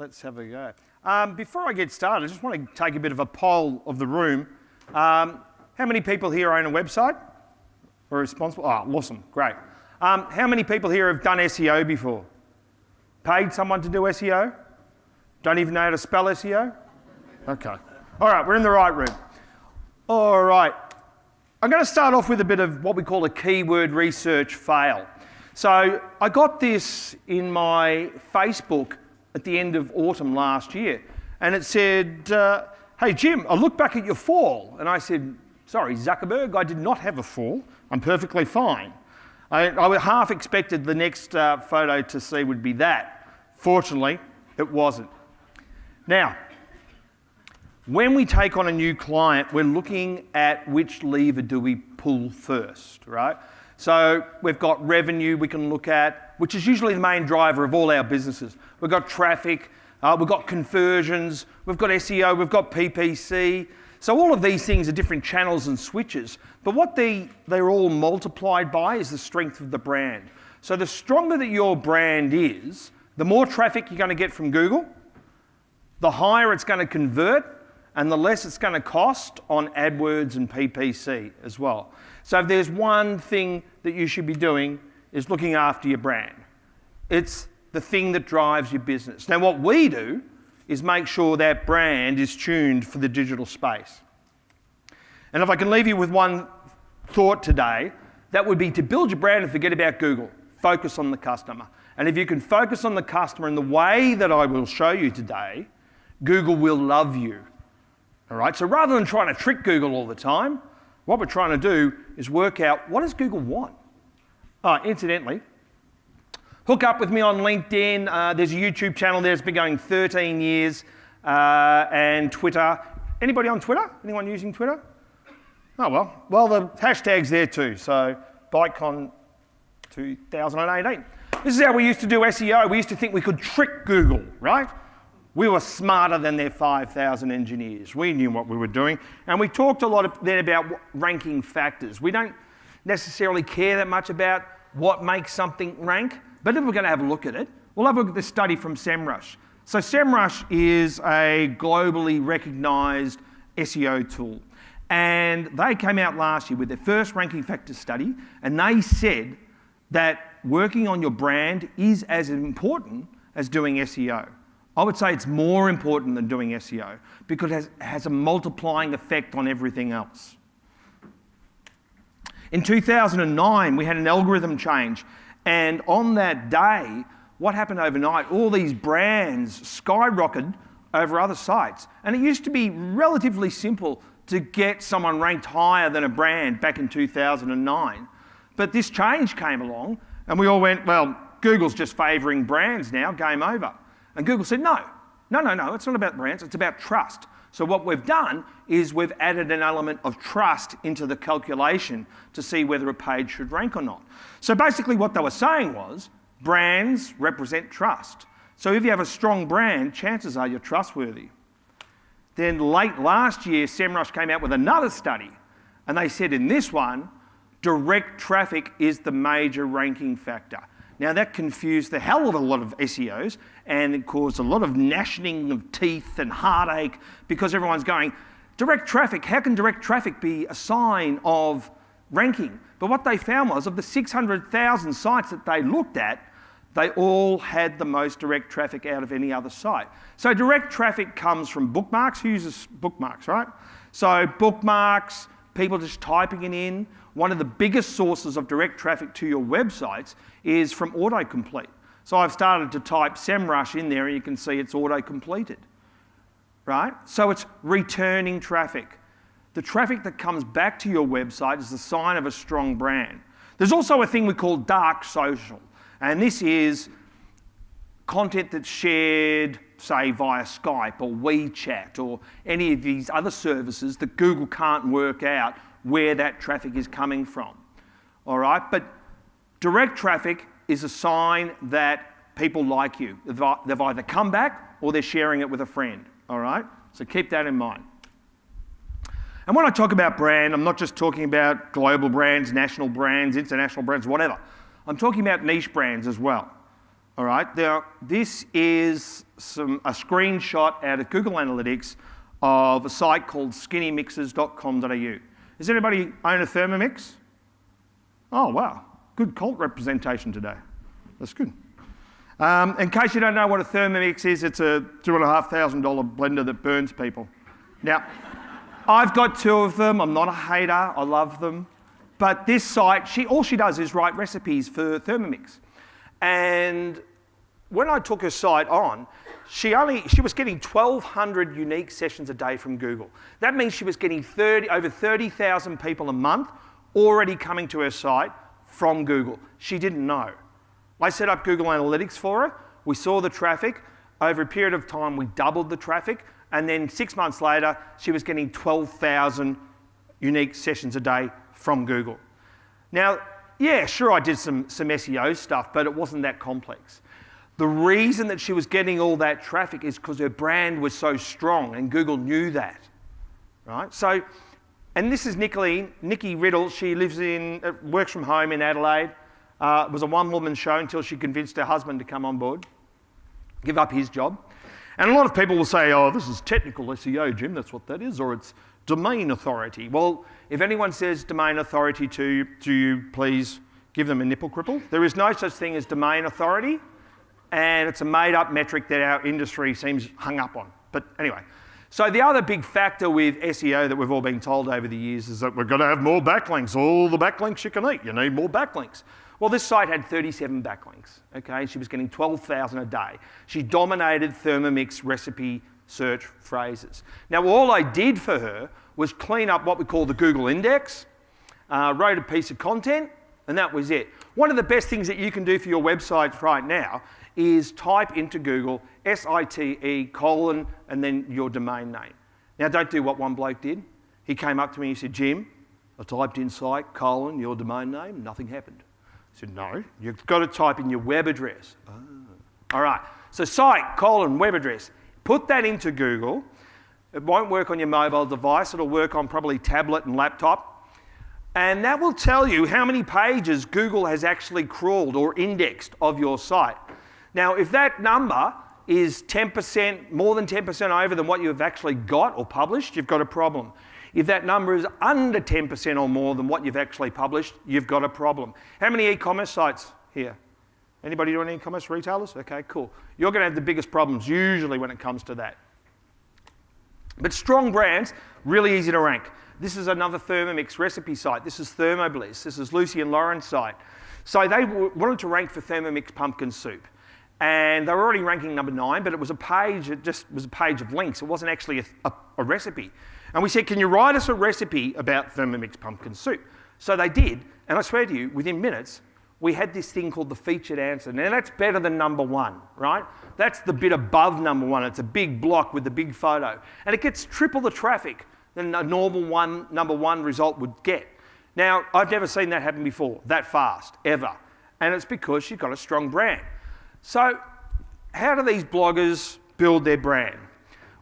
Let's have a go. Before I get started, I just want to take a bit of a poll of the room. How many people here own a website? We're responsible? Oh, awesome, great. How many people here have done SEO before? Paid someone to do SEO? Don't even know how to spell SEO? Okay. All right, we're in the right room. All right. I'm going to start off with a bit of what we call a keyword research fail. So I got this in my Facebook at the end of autumn last year, and it said, hey Jim, I looked back at your fall, and I said, sorry Zuckerberg, I did not have a fall, I'm perfectly fine. I half expected the next photo to see would be that. Fortunately, it wasn't. Now, when we take on a new client, we're looking at which lever do we pull first, right? So we've got revenue we can look at, which is usually the main driver of all our businesses. We've got traffic, we've got conversions, we've got SEO, we've got PPC. So all of these things are different channels and switches, but what they're all multiplied by is the strength of the brand. So the stronger that your brand is, the more traffic you're going to get from Google, the higher it's going to convert, and the less it's going to cost on AdWords and PPC as well. So if there's one thing that you should be doing is looking after your brand. It's the thing that drives your business. Now what we do is make sure that brand is tuned for the digital space. And if I can leave you with one thought today, that would be to build your brand and forget about Google. Focus on the customer. And if you can focus on the customer in the way that I will show you today, Google will love you. All right, so rather than trying to trick Google all the time, what we're trying to do is work out, what does Google want? Incidentally, hook up with me on LinkedIn. There's a YouTube channel there that's been going 13 years, and Twitter. Anybody on Twitter? Anyone using Twitter? Oh, well, the hashtag's there too, so ByteCon 2018. This is how we used to do SEO. We used to think we could trick Google, right? We were smarter than their 5,000 engineers. We knew what we were doing. And we talked a lot then about ranking factors. We don't necessarily care that much about what makes something rank, but if we're going to have a look at it, we'll have a look at this study from SEMrush. So SEMrush is a globally recognised SEO tool. And they came out last year with their first ranking factor study, and they said that working on your brand is as important as doing SEO. I would say it's more important than doing SEO because it has a multiplying effect on everything else. In 2009, we had an algorithm change, and on that day, what happened overnight? All these brands skyrocketed over other sites, and it used to be relatively simple to get someone ranked higher than a brand back in 2009. But this change came along, and we all went, well, Google's just favouring brands now, game over. And Google said, no, it's not about brands, it's about trust. So what we've done is we've added an element of trust into the calculation to see whether a page should rank or not. So basically what they were saying was, brands represent trust. So if you have a strong brand, chances are you're trustworthy. Then late last year, SEMrush came out with another study, and they said in this one, direct traffic is the major ranking factor. Now that confused the hell of a lot of SEOs, and it caused a lot of gnashing of teeth and heartache because everyone's going, direct traffic, how can direct traffic be a sign of ranking? But what they found was, of the 600,000 sites that they looked at, they all had the most direct traffic out of any other site. So direct traffic comes from bookmarks. Who uses bookmarks, right? So bookmarks, people just typing it in. One of the biggest sources of direct traffic to your websites is from autocomplete. So I've started to type SEMrush in there and you can see it's auto-completed, right? So it's returning traffic. The traffic that comes back to your website is the sign of a strong brand. There's also a thing we call dark social, and this is content that's shared, say, via Skype or WeChat or any of these other services that Google can't work out where that traffic is coming from, all right? But direct traffic is a sign that people like you. They've either come back or they're sharing it with a friend, all right? So keep that in mind. And when I talk about brand, I'm not just talking about global brands, national brands, international brands, whatever. I'm talking about niche brands as well, All right, now this is a screenshot out of Google Analytics of a site called skinnymixes.com.au. Does anybody own a Thermomix? Oh, wow, good cult representation today. That's good. In case you don't know what a Thermomix is, it's a $2,500 blender that burns people. Now, I've got 2 of them. I'm not a hater. I love them. But this site, all she does is write recipes for Thermomix. And when I took her site on, she was getting 1,200 unique sessions a day from Google. That means she was getting over 30,000 people a month already coming to her site from Google. She didn't know. I set up Google Analytics for her. We saw the traffic. Over a period of time, we doubled the traffic. And then 6 months later, she was getting 12,000 unique sessions a day from Google. Now, yeah, sure, I did some SEO stuff, but it wasn't that complex. The reason that she was getting all that traffic is because her brand was so strong, and Google knew that, right? So, and this is Nikki Riddle. She works from home in Adelaide. It was a one-woman show until she convinced her husband to come on board, give up his job. And a lot of people will say, oh, this is technical SEO, Jim, that's what that is, or it's domain authority. Well, if anyone says domain authority to you, please give them a nipple cripple. There is no such thing as domain authority, and it's a made-up metric that our industry seems hung up on. But anyway, so the other big factor with SEO that we've all been told over the years is that we're going to have more backlinks, all the backlinks you can eat. You need more backlinks. Well, this site had 37 backlinks, okay? She was getting 12,000 a day. She dominated Thermomix recipe search phrases. Now, all I did for her was clean up what we call the Google index, wrote a piece of content, and that was it. One of the best things that you can do for your websites right now is type into Google SITE : and then your domain name. Now, don't do what one bloke did. He came up to me and he said, Jim, I typed in site : your domain name, nothing happened. I said, no, you've got to type in your web address. Oh. All right, so site : web address. Put that into Google. It won't work on your mobile device. It'll work on probably tablet and laptop. And that will tell you how many pages Google has actually crawled or indexed of your site. Now, if that number is 10%, more than 10% over than what you've actually got or published, you've got a problem. If that number is under 10% or more than what you've actually published, you've got a problem. How many e-commerce sites here? Anybody doing e-commerce retailers? Okay, cool. You're going to have the biggest problems usually when it comes to that. But strong brands, really easy to rank. This is another Thermomix recipe site. This is Thermobliss. This is Lucy and Lauren's site. So they wanted to rank for Thermomix pumpkin soup. And they were already ranking number 9, but it was a page, it just was a page of links. It wasn't actually a recipe. And we said, can you write us a recipe about Thermomix pumpkin soup? So they did, and I swear to you, within minutes, we had this thing called the featured answer. Now that's better than number 1, right? That's the bit above number 1. It's a big block with the big photo. And it gets triple the traffic than a normal number 1 result would get. Now, I've never seen that happen before, that fast, ever. And it's because you've got a strong brand. So how do these bloggers build their brand?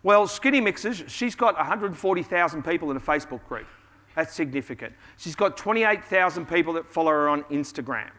Well, Skinny Mixes, she's got 140,000 people in a Facebook group. That's significant. She's got 28,000 people that follow her on Instagram.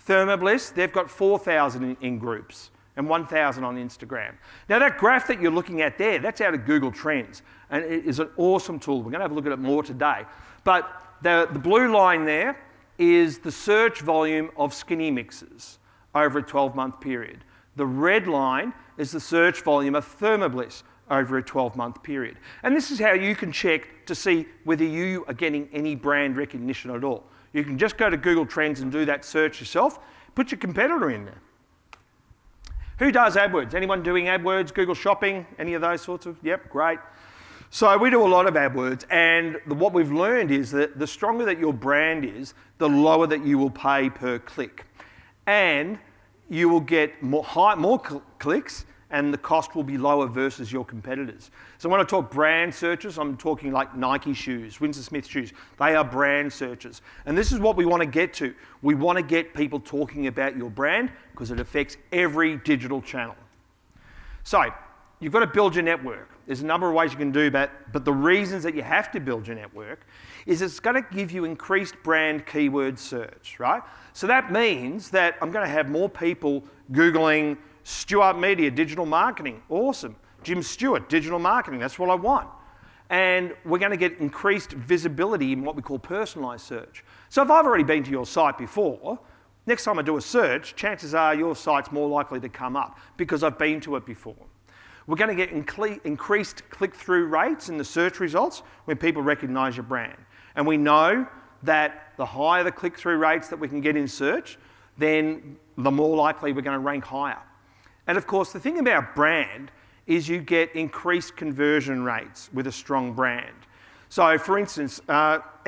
Thermobliss, they've got 4,000 in groups and 1,000 on Instagram. Now that graph that you're looking at there, that's out of Google Trends, and it is an awesome tool. We're going to have a look at it more today. But the blue line there is the search volume of Skinny Mixes over a 12-month period. The red line is the search volume of Thermobliss over a 12-month period. And this is how you can check to see whether you are getting any brand recognition at all. You can just go to Google Trends and do that search yourself. Put your competitor in there. Who does AdWords? Anyone doing AdWords, Google Shopping, any of those sorts of? Yep, great. So we do a lot of AdWords, and what we've learned is that the stronger that your brand is, the lower that you will pay per click. And you will get more clicks, and the cost will be lower versus your competitors. So when I talk brand searches, I'm talking like Nike shoes, Windsor Smith shoes. They are brand searches. And this is what we want to get to. We want to get people talking about your brand because it affects every digital channel. So you've got to build your network. There's a number of ways you can do that, but the reasons that you have to build your network is it's going to give you increased brand keyword search, right? So that means that I'm going to have more people Googling Stewart Media, digital marketing. Awesome. Jim Stewart, digital marketing. That's what I want. And we're going to get increased visibility in what we call personalised search. So if I've already been to your site before, next time I do a search, chances are your site's more likely to come up because I've been to it before. We're going to get increased click-through rates in the search results when people recognise your brand. And we know that the higher the click-through rates that we can get in search, then the more likely we're going to rank higher. And of course, the thing about brand is you get increased conversion rates with a strong brand. So for instance,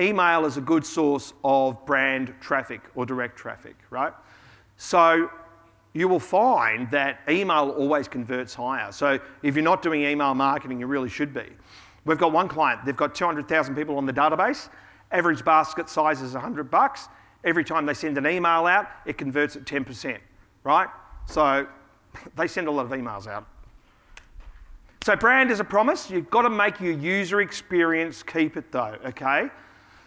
email is a good source of brand traffic or direct traffic, right? So you will find that email always converts higher. So if you're not doing email marketing, you really should be. We've got one client, they've got 200,000 people on the database, average basket size is $100. Every time they send an email out, it converts at 10%, right? So they send a lot of emails out. So brand is a promise. You've got to make your user experience keep it though, okay?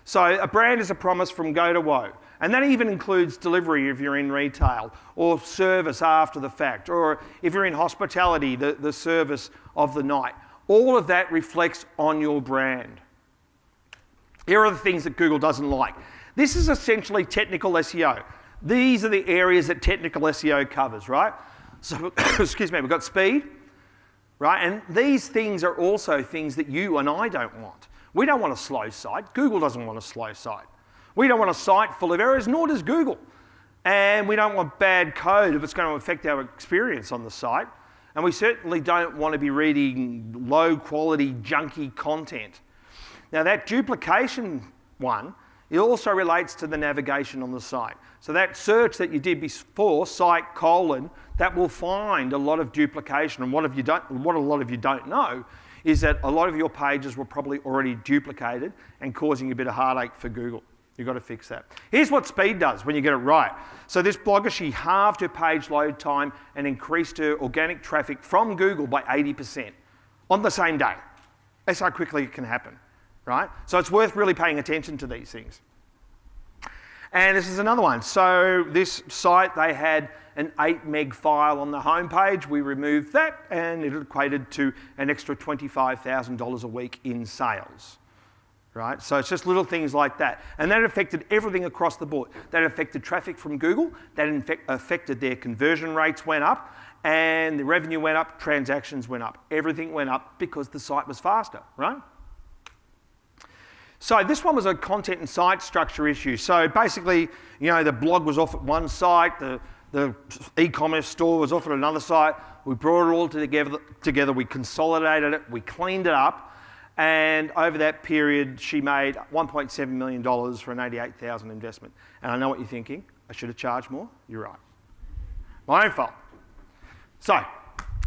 So a brand is a promise from go to woe. And that even includes delivery if you're in retail, or service after the fact, or if you're in hospitality, the service of the night. All of that reflects on your brand. Here are the things that Google doesn't like. This is essentially technical SEO. These are the areas that technical SEO covers, right? So, excuse me, we've got speed, right? And these things are also things that you and I don't want. We don't want a slow site. Google doesn't want a slow site. We don't want a site full of errors, nor does Google. And we don't want bad code if it's going to affect our experience on the site. And we certainly don't want to be reading low quality, junky content. Now that duplication one, it also relates to the navigation on the site. So that search that you did before, site : that will find a lot of duplication. And what a lot of you don't know is that a lot of your pages were probably already duplicated and causing a bit of heartache for Google. You've got to fix that. Here's what speed does when you get it right. So this blogger, she halved her page load time and increased her organic traffic from Google by 80% on the same day. That's how quickly it can happen, right? So it's worth really paying attention to these things. And this is another one. So this site, they had an 8 meg file on the homepage. We removed that and it equated to an extra $25,000 a week in sales. Right? So it's just little things like that. And that affected everything across the board. That affected traffic from Google, that affected their conversion rates went up, and the revenue went up, transactions went up. Everything went up because the site was faster, right? So this one was a content and site structure issue. So basically, the blog was off at one site, the e-commerce store was off at another site. We brought it all together, we consolidated it, we cleaned it up. And over that period, she made $1.7 million for an $88,000 investment. And I know what you're thinking. I should have charged more. You're right. My own fault. So,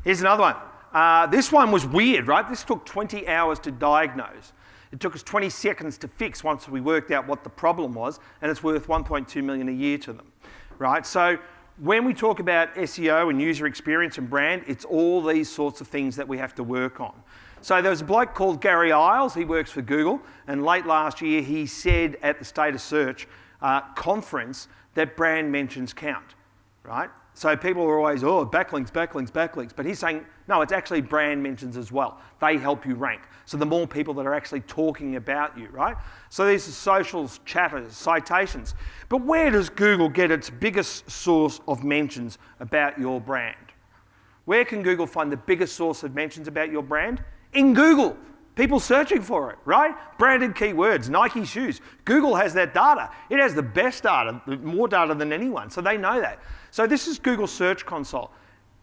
here's another one. This one was weird, right? This took 20 hours to diagnose. It took us 20 seconds to fix once we worked out what the problem was, and it's worth $1.2 million a year to them, right? So, when we talk about SEO and user experience and brand, it's all these sorts of things that we have to work on. So there was a bloke called Gary Isles, he works for Google, and late last year he said at the State of Search conference that brand mentions count, right? So people are always, backlinks, backlinks, backlinks, but he's saying, no, it's actually brand mentions as well. They help you rank. So the more people that are actually talking about you, right? So these are socials, chatters, citations. But where does Google get its biggest source of mentions about your brand? Where can Google find the biggest source of mentions about your brand? In Google, people searching for it, right? Branded keywords, Nike shoes. Google has that data. It has the best data, more data than anyone, so they know that. So this is Google Search Console.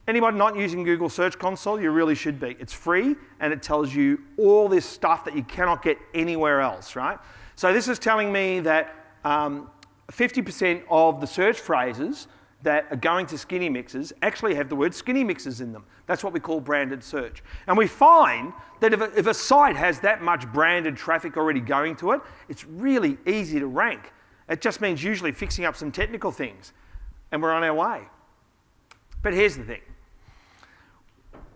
Anyone not using Google Search Console, you really should be. It's free and it tells you all this stuff that you cannot get anywhere else, right? So this is telling me that 50% of the search phrases that are going to skinny mixes actually have the word skinny mixes in them. That's what we call branded search. And we find that if a site has that much branded traffic already going to it, it's really easy to rank. It just means usually fixing up some technical things, and we're on our way. But here's the thing.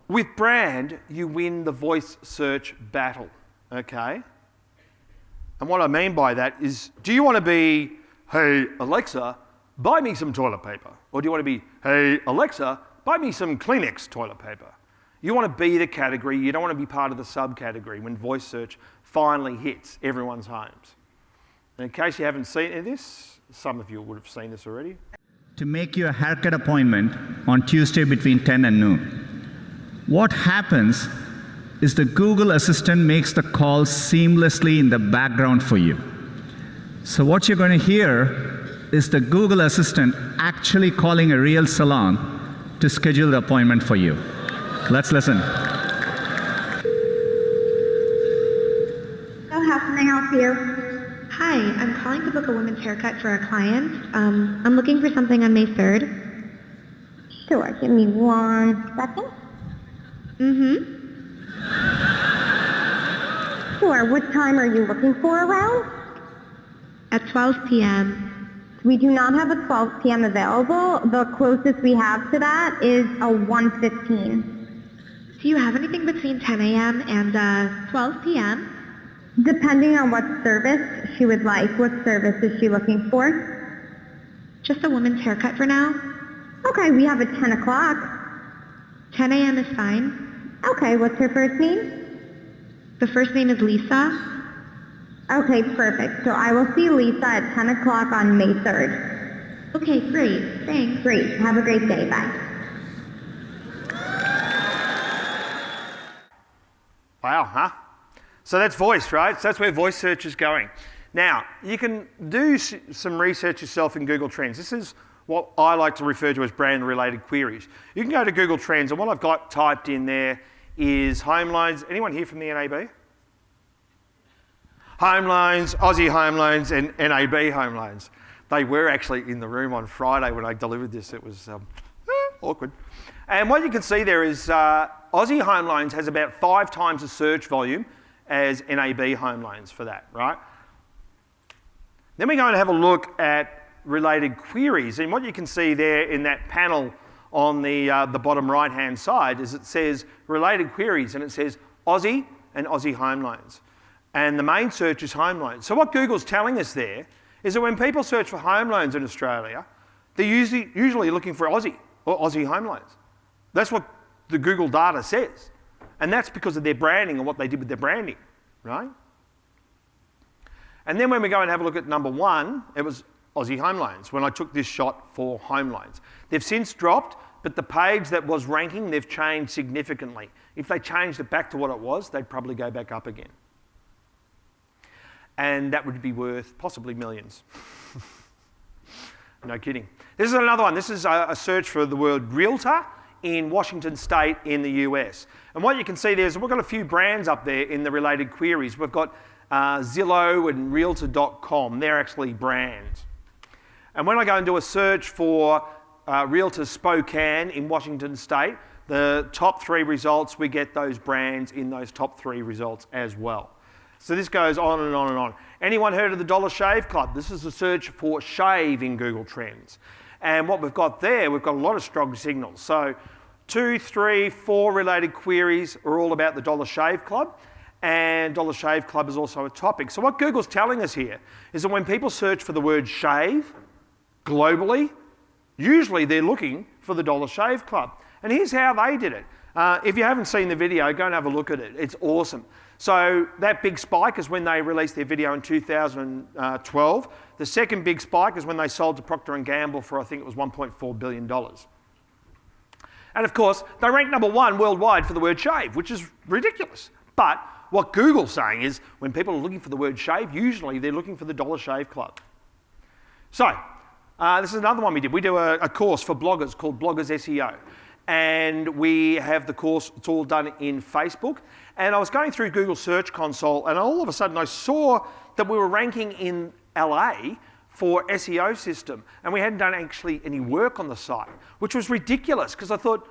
with brand, you win the voice search battle, okay? And what I mean by that is, do you want to be, hey, Alexa, buy me some toilet paper? Or do you want to be, hey, Alexa, buy me some Kleenex toilet paper? You want to be the category, you don't want to be part of the subcategory when voice search finally hits everyone's homes. And in case you haven't seen any of this, some of you would have seen this already. To make you a haircut appointment on Tuesday between 10 and noon. What happens is the Google Assistant makes the call seamlessly in the background for you. So what you're going to hear is the Google Assistant actually calling a real salon to schedule the appointment for you. Let's listen. So how can I help you? Hi, I'm calling to book a women's haircut for a client. I'm looking for something on May 3rd. Sure, give me 1 second. Sure, what time are you looking for around? At 12 p.m. We do not have a 12 p.m. available. The closest we have to that is a 1:15. Do you have anything between 10 a.m. and 12 p.m.? Depending on what service she would like. What service is she looking for? Just a woman's haircut for now. Okay, we have a 10 o'clock. 10 a.m. is fine. Okay, what's her first name? The first name is Lisa. Okay, perfect. So I will see Lisa at 10 o'clock on May 3rd. Okay, great. Thanks. Great. Have a great day. Bye. Wow, huh? So that's voice, right? So that's where voice search is going. Now, you can do some research yourself in Google Trends. This is what I like to refer to as brand-related queries. You can go to Google Trends, and what I've got typed in there is home loans. Anyone here from the NAB? Home loans, Aussie home loans, and NAB home loans. They were actually in the room on Friday when I delivered this. It was awkward. And what you can see there is Aussie home loans has about 5 times the search volume as NAB home loans for that, right? Then we go and have a look at related queries. And what you can see there in that panel on the bottom right-hand side is it says related queries, and it says Aussie and Aussie home loans. And the main search is home loans. So what Google's telling us there is that when people search for home loans in Australia, they're usually looking for Aussie or Aussie home loans. That's what the Google data says. And that's because of their branding and what they did with their branding, right? And then when we go and have a look at number 1, it was Aussie home loans when I took this shot for home loans. They've since dropped, but the page that was ranking, they've changed significantly. If they changed it back to what it was, they'd probably go back up again. And that would be worth possibly millions. No kidding. This is another one. This is a search for the word realtor in Washington State in the US. And what you can see there is we've got a few brands up there in the related queries. We've got Zillow and Realtor.com. They're actually brands. And when I go and do a search for Realtor Spokane in Washington State, the top 3 results, we get those brands in those top 3 results as well. So this goes on and on and on. Anyone heard of the Dollar Shave Club? This is a search for shave in Google Trends. And what we've got there, we've got a lot of strong signals. So 2, 3, 4 related queries are all about the Dollar Shave Club. And Dollar Shave Club is also a topic. So what Google's telling us here is that when people search for the word shave globally, usually they're looking for the Dollar Shave Club. And here's how they did it. If you haven't seen the video, go and have a look at it. It's awesome. So that big spike is when they released their video in 2012. The second big spike is when they sold to Procter & Gamble for, I think it was $1.4 billion. And of course, they ranked number 1 worldwide for the word shave, which is ridiculous. But what Google's saying is when people are looking for the word shave, usually they're looking for the Dollar Shave Club. So this is another one we did. We do a course for bloggers called Bloggers SEO. And we have the course, it's all done in Facebook. And I was going through Google Search Console, and all of a sudden I saw that we were ranking in LA for SEO system, and we hadn't done actually any work on the site, which was ridiculous, because I thought,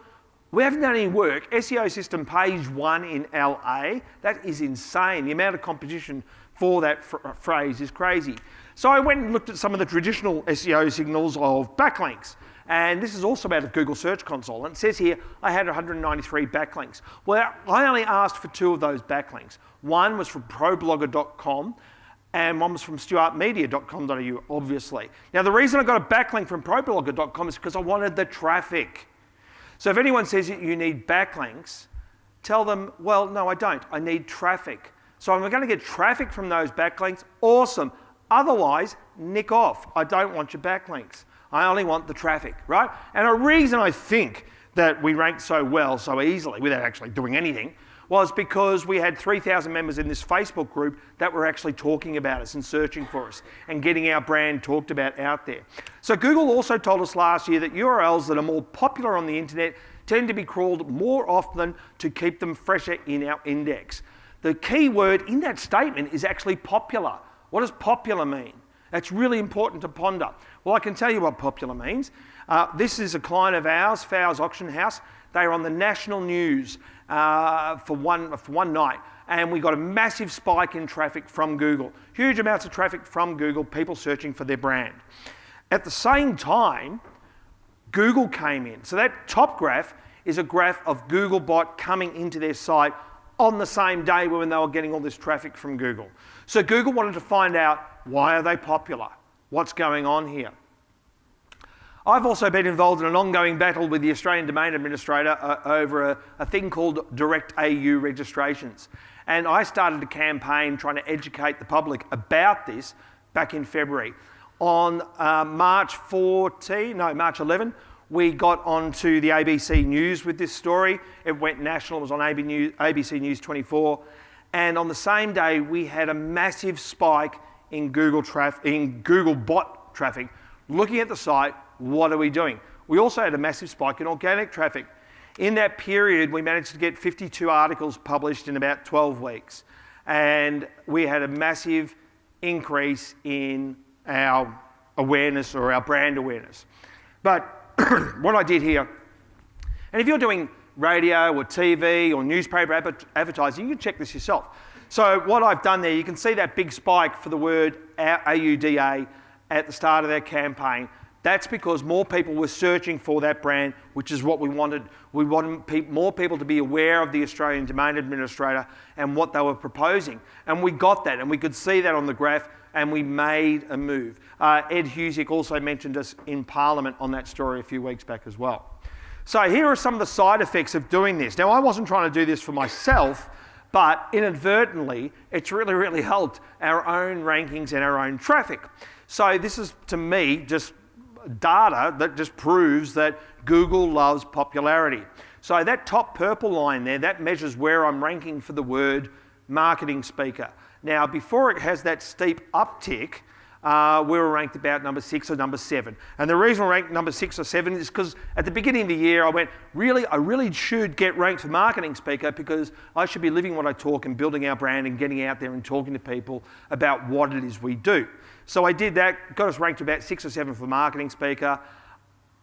we haven't done any work. SEO system page 1 in LA, that is insane. The amount of competition for that phrase is crazy. So I went and looked at some of the traditional SEO signals of backlinks. And this is also out of Google Search Console. And it says here, I had 193 backlinks. Well, I only asked for 2 of those backlinks. One was from ProBlogger.com and one was from StewartMedia.com.au, obviously. Now, the reason I got a backlink from ProBlogger.com is because I wanted the traffic. So if anyone says that you need backlinks, tell them, well, no, I don't. I need traffic. So if I'm going to get traffic from those backlinks, awesome. Otherwise, nick off. I don't want your backlinks. I only want the traffic, right? And a reason I think that we ranked so well, so easily, without actually doing anything, was because we had 3,000 members in this Facebook group that were actually talking about us and searching for us and getting our brand talked about out there. So Google also told us last year that URLs that are more popular on the internet tend to be crawled more often to keep them fresher in our index. The key word in that statement is actually popular. What does popular mean? That's really important to ponder. Well, I can tell you what popular means. This is a client of ours, Fowles Auction House. They are on the national news for one night, and we got a massive spike in traffic from Google. Huge amounts of traffic from Google, people searching for their brand. At the same time, Google came in. So that top graph is a graph of Googlebot coming into their site on the same day when they were getting all this traffic from Google. So Google wanted to find out, why are they popular? What's going on here? I've also been involved in an ongoing battle with the Australian Domain Administrator over a thing called Direct AU registrations. And I started a campaign trying to educate the public about this back in February. On March 11, we got onto the ABC News with this story. It went national, it was on ABC News 24. And on the same day, we had a massive spike in Google bot traffic. Looking at the site, what are we doing? We also had a massive spike in organic traffic. In that period, we managed to get 52 articles published in about 12 weeks. And we had a massive increase in our awareness, or our brand awareness. But what I did here, and if you're doing radio or TV or newspaper advertising, you can check this yourself. So what I've done there, you can see that big spike for the word AUDA at the start of their campaign. That's because more people were searching for that brand, which is what we wanted. We wanted more people to be aware of the Australian Domain Administrator and what they were proposing. And we got that, and we could see that on the graph, and we made a move. Ed Husick also mentioned us in Parliament on that story a few weeks back as well. So here are some of the side effects of doing this. Now, I wasn't trying to do this for myself, but inadvertently, it's really helped our own rankings and our own traffic. So this is, to me, just data that just proves that Google loves popularity. So that top purple line there, that measures where I'm ranking for the word marketing speaker. Now, before it has that steep uptick, we were ranked about number 6 or number 7. And the reason we're ranked number 6 or 7 is because at the beginning of the year, I went, I really should get ranked for marketing speaker, because I should be living what I talk and building our brand and getting out there and talking to people about what it is we do. So I did that, got us ranked about 6 or 7 for marketing speaker.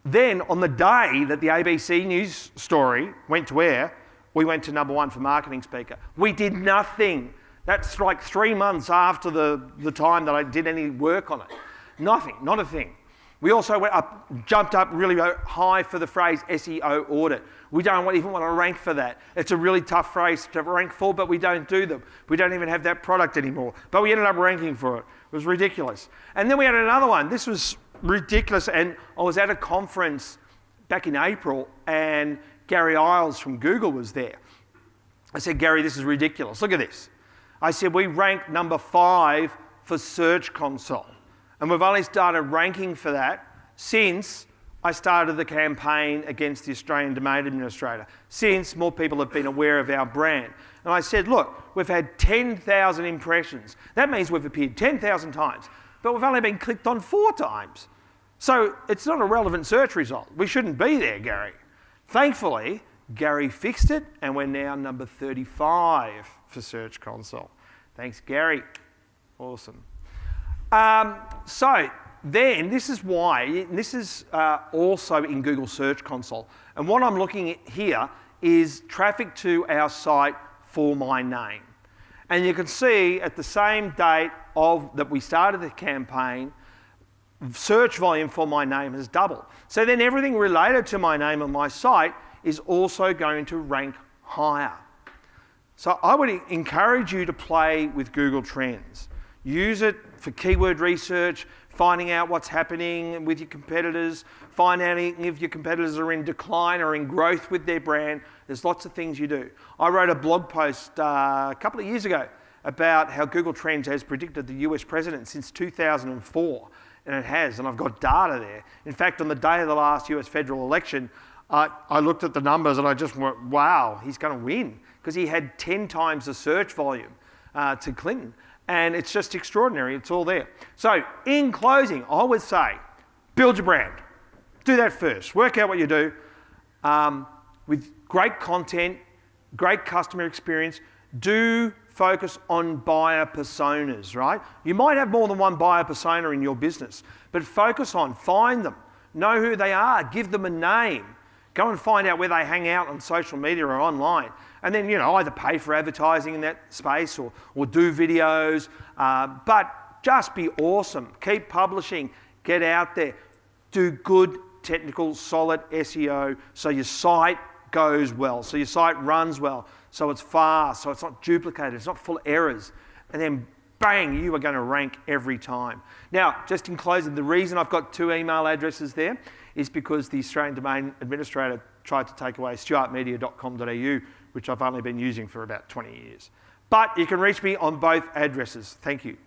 Then on the day that the ABC News story went to air, we went to number 1 for marketing speaker. We did nothing. That's like 3 months after the time that I did any work on it. Nothing, not a thing. We also jumped up really high for the phrase SEO audit. We don't even want to rank for that. It's a really tough phrase to rank for, but we don't do them. We don't even have that product anymore. But we ended up ranking for it. It was ridiculous. And then we had another one. This was ridiculous. And I was at a conference back in April, and Gary Isles from Google was there. I said, Gary, this is ridiculous. Look at this. I said, we ranked number 5 for Search Console. And we've only started ranking for that since I started the campaign against the Australian Domain Administrator, since more people have been aware of our brand. And I said, look, we've had 10,000 impressions. That means we've appeared 10,000 times, but we've only been clicked on 4 times. So it's not a relevant search result. We shouldn't be there, Gary. Thankfully, Gary fixed it, and we're now number 35 for Search Console. Thanks, Gary. Awesome. So then, this is why, this is also in Google Search Console. And what I'm looking at here is traffic to our site for my name. And you can see at the same date that we started the campaign, search volume for my name has doubled. So then everything related to my name on my site is also going to rank higher. So I would encourage you to play with Google Trends. Use it for keyword research, finding out what's happening with your competitors, finding out if your competitors are in decline or in growth with their brand. There's lots of things you do. I wrote a blog post a couple of years ago about how Google Trends has predicted the US president since 2004, and it has, and I've got data there. In fact, on the day of the last US federal election, I looked at the numbers and I just went, wow, he's going to win, because he had 10 times the search volume to Clinton. And it's just extraordinary. It's all there. So in closing, I would say, build your brand. Do that first. Work out what you do with great content, great customer experience. Do focus on buyer personas, right? You might have more than one buyer persona in your business, but focus on, find them, know who they are, give them a name. Go and find out where they hang out on social media or online. And then, either pay for advertising in that space or do videos. But just be awesome. Keep publishing. Get out there. Do good, technical, solid SEO so your site goes well, so your site runs well, so it's fast, so it's not duplicated, it's not full of errors. And then bang, you are going to rank every time. Now, just in closing, the reason I've got 2 email addresses there is because the Australian Domain Administrator tried to take away stewartmedia.com.au, which I've only been using for about 20 years. But you can reach me on both addresses. Thank you.